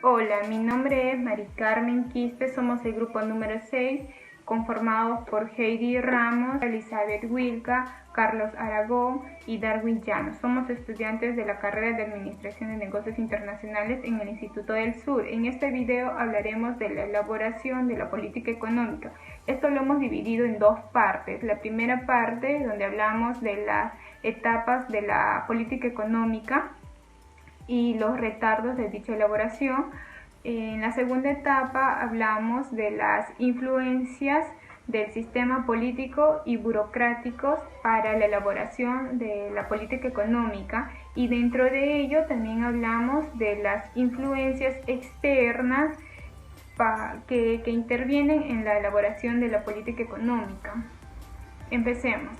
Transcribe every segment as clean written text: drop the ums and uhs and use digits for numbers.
Hola, mi nombre es Mari Carmen Quispe, somos el grupo número 6, conformados por Heidi Ramos, Elizabeth Wilca, Carlos Aragón y Darwin Llanos. Somos estudiantes de la carrera de Administración de Negocios Internacionales en el Instituto del Sur. En este video hablaremos de la elaboración de la política económica. Esto lo hemos dividido en dos partes. La primera parte, donde hablamos de las etapas de la política económica y los retardos de dicha elaboración. En la segunda etapa hablamos de las influencias del sistema político y burocráticos para la elaboración de la política económica, y dentro de ello también hablamos de las influencias externas que intervienen en la elaboración de la política económica. Empecemos.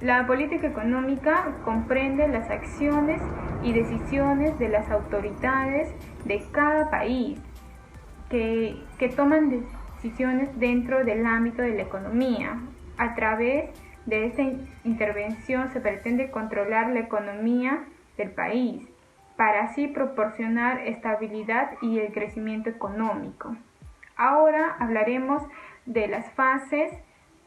La política económica comprende las acciones y decisiones de las autoridades de cada país que toman decisiones dentro del ámbito de la economía. A través de esta intervención se pretende controlar la economía del país para así proporcionar estabilidad y el crecimiento económico. Ahora hablaremos de las fases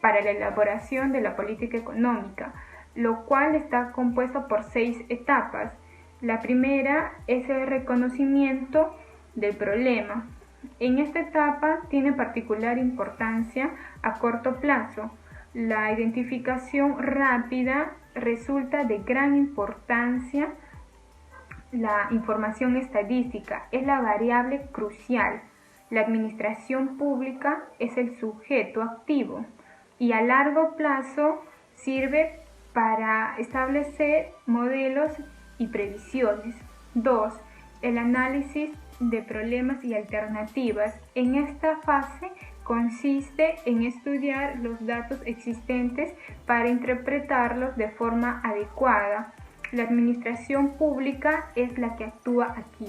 para la elaboración de la política económica, lo cual está compuesto por 6 etapas. La primera es el reconocimiento del problema. En esta etapa tiene particular importancia a corto plazo. La identificación rápida resulta de gran importancia. La información estadística es la variable crucial. La administración pública es el sujeto activo y a largo plazo sirve para establecer modelos y previsiones. 2. El análisis de problemas y alternativas. En esta fase consiste en estudiar los datos existentes para interpretarlos de forma adecuada. La administración pública es la que actúa aquí.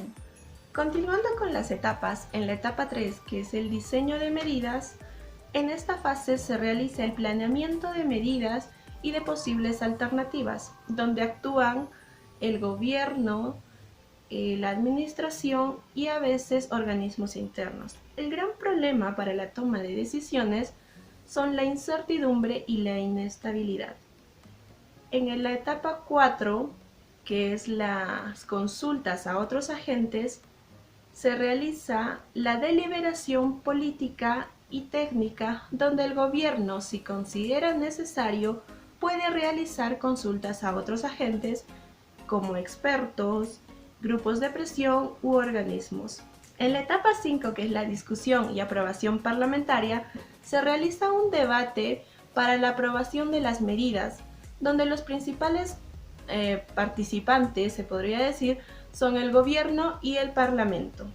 Continuando con las etapas, en la etapa 3, que es el diseño de medidas, en esta fase se realiza el planeamiento de medidas y de posibles alternativas, donde actúan el gobierno, la administración y a veces organismos internos. El gran problema para la toma de decisiones son la incertidumbre y la inestabilidad. En la etapa 4, que es las consultas a otros agentes, se realiza la deliberación política y técnica, donde el gobierno, si considera necesario, puede realizar consultas a otros agentes como expertos, grupos de presión u organismos. En la etapa 5, que es la discusión y aprobación parlamentaria, se realiza un debate para la aprobación de las medidas, donde los principales participantes, se podría decir, son el gobierno y el parlamento.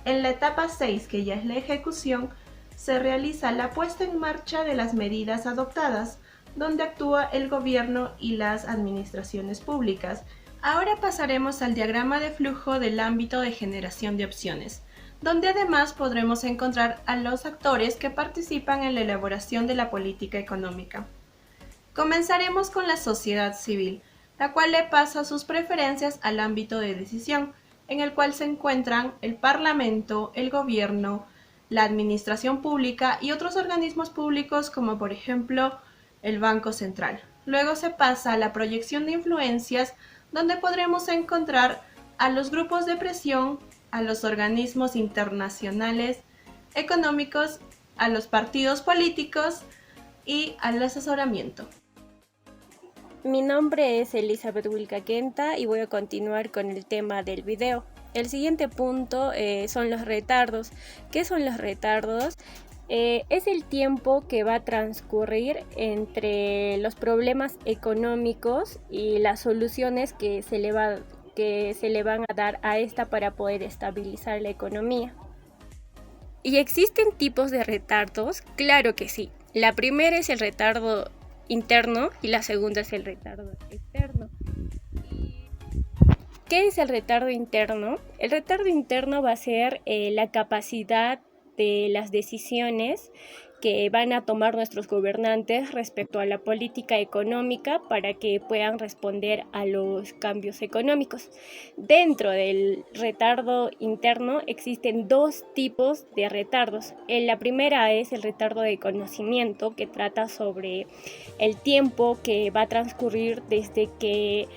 En la etapa 6, que ya es la ejecución, se realiza la puesta en marcha de las medidas adoptadas, donde actúa el gobierno y las administraciones públicas. Ahora pasaremos al diagrama de flujo del ámbito de generación de opciones, donde además podremos encontrar a los actores que participan en la elaboración de la política económica. Comenzaremos con la sociedad civil, la cual le pasa sus preferencias al ámbito de decisión, en el cual se encuentran el Parlamento, el Gobierno, la Administración Pública y otros organismos públicos como por ejemplo el Banco Central. Luego se pasa a la proyección de influencias, donde podremos encontrar a los grupos de presión, a los organismos internacionales económicos, a los partidos políticos y al asesoramiento. Mi nombre es Elizabeth Wilca Quenta y voy a continuar con el tema del video. El siguiente punto son los retardos. ¿Qué son los retardos? Es el tiempo que va a transcurrir entre los problemas económicos y las soluciones que se le van a dar a esta para poder estabilizar la economía. ¿Y existen tipos de retardos? Claro que sí. La primera es el retardo interno y la segunda es el retardo externo. ¿Qué es el retardo interno? El retardo interno va a ser la capacidad de las decisiones que van a tomar nuestros gobernantes respecto a la política económica para que puedan responder a los cambios económicos. Dentro del retardo interno existen dos tipos de retardos. La primera es el retardo de conocimiento, que trata sobre el tiempo que va a transcurrir desde que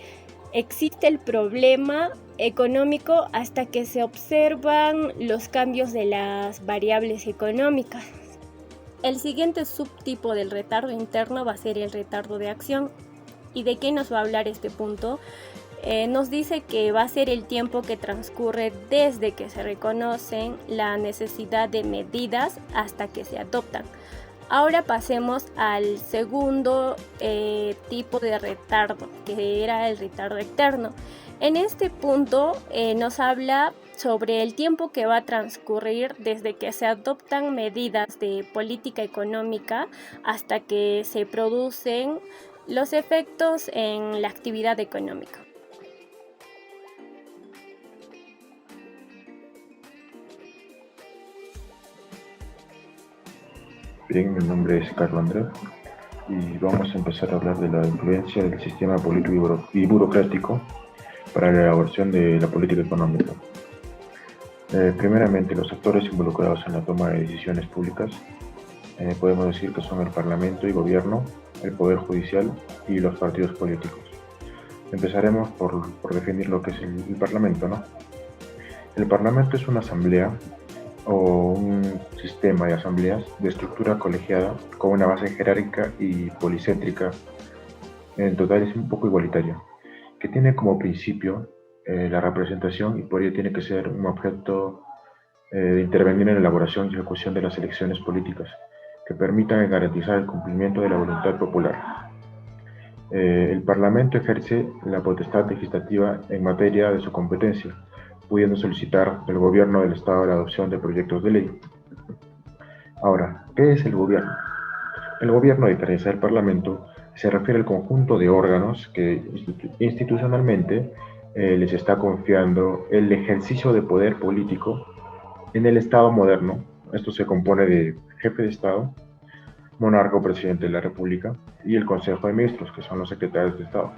existe el problema económico hasta que se observan los cambios de las variables económicas. El siguiente subtipo del retardo interno va a ser el retardo de acción. ¿Y de qué nos va a hablar este punto? Nos dice que va a ser el tiempo que transcurre desde que se reconocen la necesidad de medidas hasta que se adoptan. Ahora pasemos al segundo tipo de retardo, que era el retardo externo. En este punto nos habla sobre el tiempo que va a transcurrir desde que se adoptan medidas de política económica hasta que se producen los efectos en la actividad económica. Bien, mi nombre es Carlos Andrés y vamos a empezar a hablar de la influencia del sistema político y burocrático para la elaboración de la política económica. Primeramente, los actores involucrados en la toma de decisiones públicas podemos decir que son el Parlamento y Gobierno, el Poder Judicial y los partidos políticos. Empezaremos por definir lo que es el Parlamento, ¿no? El Parlamento es una asamblea o un sistema de asambleas de estructura colegiada con una base jerárquica y policéntrica, en total es un poco igualitaria, que tiene como principio la representación y por ello tiene que ser un objeto de intervenir en la elaboración y ejecución de las elecciones políticas que permitan garantizar el cumplimiento de la voluntad popular. El Parlamento ejerce la potestad legislativa en materia de su competencia, pudiendo solicitar del gobierno del Estado la adopción de proyectos de ley. Ahora, ¿qué es el gobierno? El gobierno, a diferencia del Parlamento, se refiere al conjunto de órganos que institucionalmente les está confiando el ejercicio de poder político en el Estado moderno. Esto se compone de jefe de Estado, monarca o presidente de la República y el Consejo de Ministros, que son los secretarios de Estado.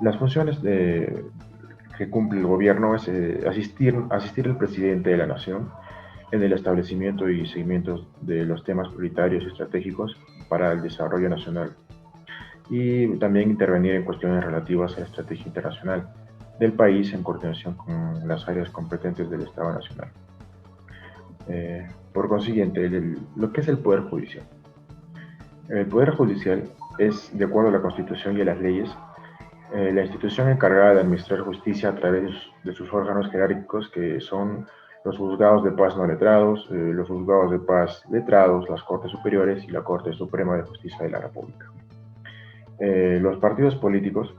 Las funciones que cumple el gobierno es asistir al presidente de la nación en el establecimiento y seguimiento de los temas prioritarios y estratégicos para el desarrollo nacional y también intervenir en cuestiones relativas a la estrategia internacional del país en coordinación con las áreas competentes del Estado Nacional. Por consiguiente, lo que es el Poder Judicial. El Poder Judicial es, de acuerdo a la Constitución y a las leyes, la institución encargada de administrar justicia a través de sus órganos jerárquicos, que son los juzgados de paz no letrados, los juzgados de paz letrados, las Cortes Superiores y la Corte Suprema de Justicia de la República. Los partidos políticos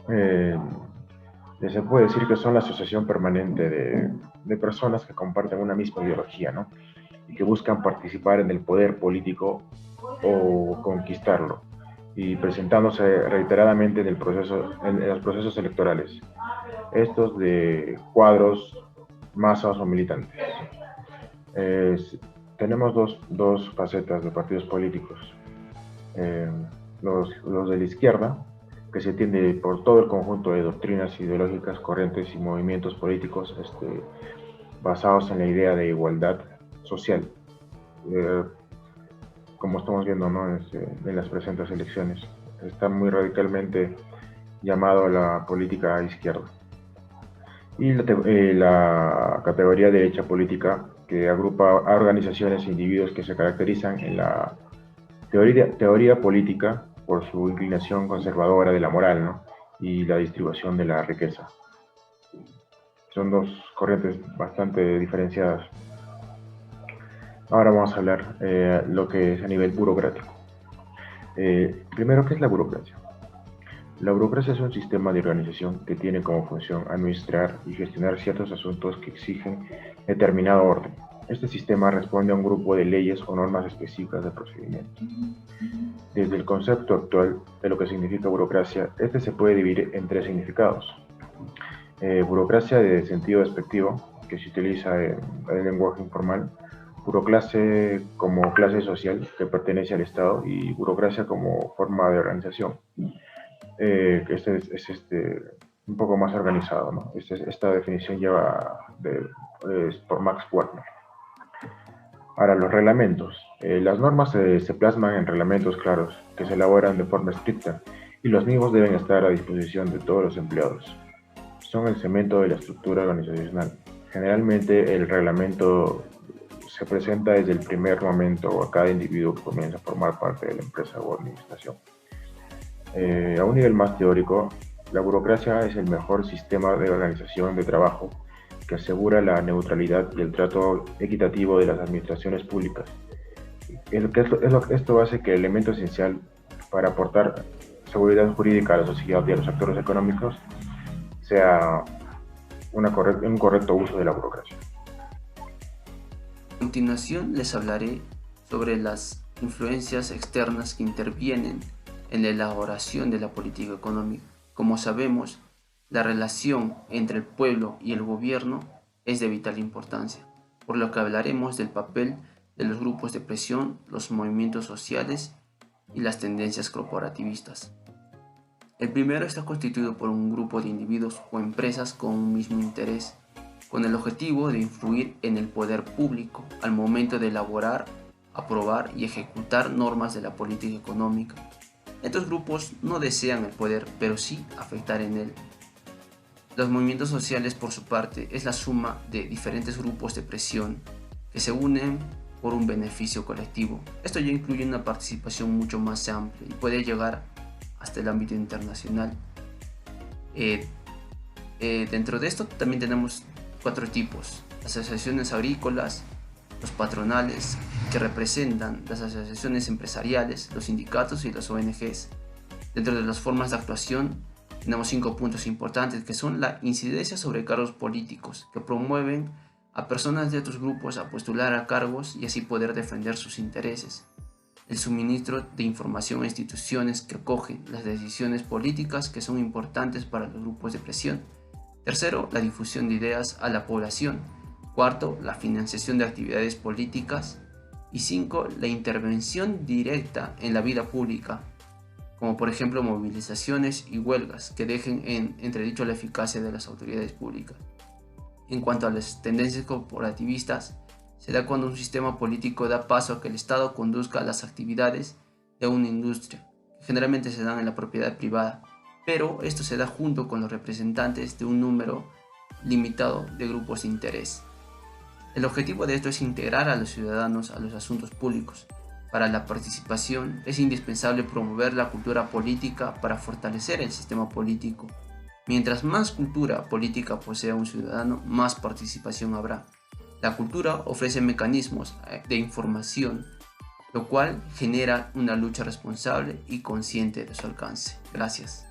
se puede decir que son la asociación permanente de personas que comparten una misma ideología, ¿no? Y que buscan participar en el poder político o conquistarlo, y presentándose reiteradamente en los procesos electorales, estos de cuadros, masas o militantes. Tenemos dos facetas de partidos políticos. Los de la izquierda, que se entiende por todo el conjunto de doctrinas ideológicas, corrientes y movimientos políticos basados en la idea de igualdad social, como estamos viendo, ¿no? En las presentes elecciones. Está muy radicalmente llamado a la política izquierda. Y la categoría derecha política, que agrupa a organizaciones e individuos que se caracterizan en la teoría política por su inclinación conservadora de la moral, ¿no? Y la distribución de la riqueza. Son dos corrientes bastante diferenciadas. Ahora vamos a hablar lo que es a nivel burocrático. Primero, ¿qué es la burocracia? La burocracia es un sistema de organización que tiene como función administrar y gestionar ciertos asuntos que exigen determinado orden. Este sistema responde a un grupo de leyes o normas específicas de procedimiento. Desde el concepto actual de lo que significa burocracia, se puede dividir en tres significados. Burocracia de sentido despectivo, que se utiliza en el lenguaje informal, burocracia como clase social que pertenece al Estado y burocracia como forma de organización, que es un poco más organizado, ¿no? Esta definición es por Max Wagner. Ahora, los reglamentos. Las normas se plasman en reglamentos claros que se elaboran de forma estricta y los mismos deben estar a disposición de todos los empleados. Son el cemento de la estructura organizacional. Generalmente el reglamento se presenta desde el primer momento a cada individuo que comienza a formar parte de la empresa o administración. A un nivel más teórico, la burocracia es el mejor sistema de organización de trabajo que asegura la neutralidad y el trato equitativo de las administraciones públicas. Esto hace que el elemento esencial para aportar seguridad jurídica a la sociedad y a los actores económicos sea un correcto uso de la burocracia. A continuación les hablaré sobre las influencias externas que intervienen en la elaboración de la política económica. Como sabemos, la relación entre el pueblo y el gobierno es de vital importancia, por lo que hablaremos del papel de los grupos de presión, los movimientos sociales y las tendencias corporativistas. El primero está constituido por un grupo de individuos o empresas con un mismo interés, con el objetivo de influir en el poder público al momento de elaborar, aprobar y ejecutar normas de la política económica. Estos grupos no desean el poder, pero sí afectar en él. Los movimientos sociales, por su parte, es la suma de diferentes grupos de presión que se unen por un beneficio colectivo. Esto ya incluye una participación mucho más amplia y puede llegar hasta el ámbito internacional. Dentro de esto también tenemos 4 tipos: las asociaciones agrícolas, los patronales, que representan las asociaciones empresariales, los sindicatos y las ONGs. Dentro de las formas de actuación tenemos 5 puntos importantes, que son la incidencia sobre cargos políticos, que promueven a personas de otros grupos a postular a cargos y así poder defender sus intereses. El suministro de información a instituciones que acogen las decisiones políticas que son importantes para los grupos de presión. Tercero, la difusión de ideas a la población. Cuarto, la financiación de actividades políticas. Y 5, la intervención directa en la vida pública, como por ejemplo movilizaciones y huelgas que dejen en entredicho la eficacia de las autoridades públicas. En cuanto a las tendencias corporativistas, se da cuando un sistema político da paso a que el Estado conduzca las actividades de una industria, que generalmente se dan en la propiedad privada, pero esto se da junto con los representantes de un número limitado de grupos de interés. El objetivo de esto es integrar a los ciudadanos a los asuntos públicos. Para la participación es indispensable promover la cultura política para fortalecer el sistema político. Mientras más cultura política posea un ciudadano, más participación habrá. La cultura ofrece mecanismos de información, lo cual genera una lucha responsable y consciente de su alcance. Gracias.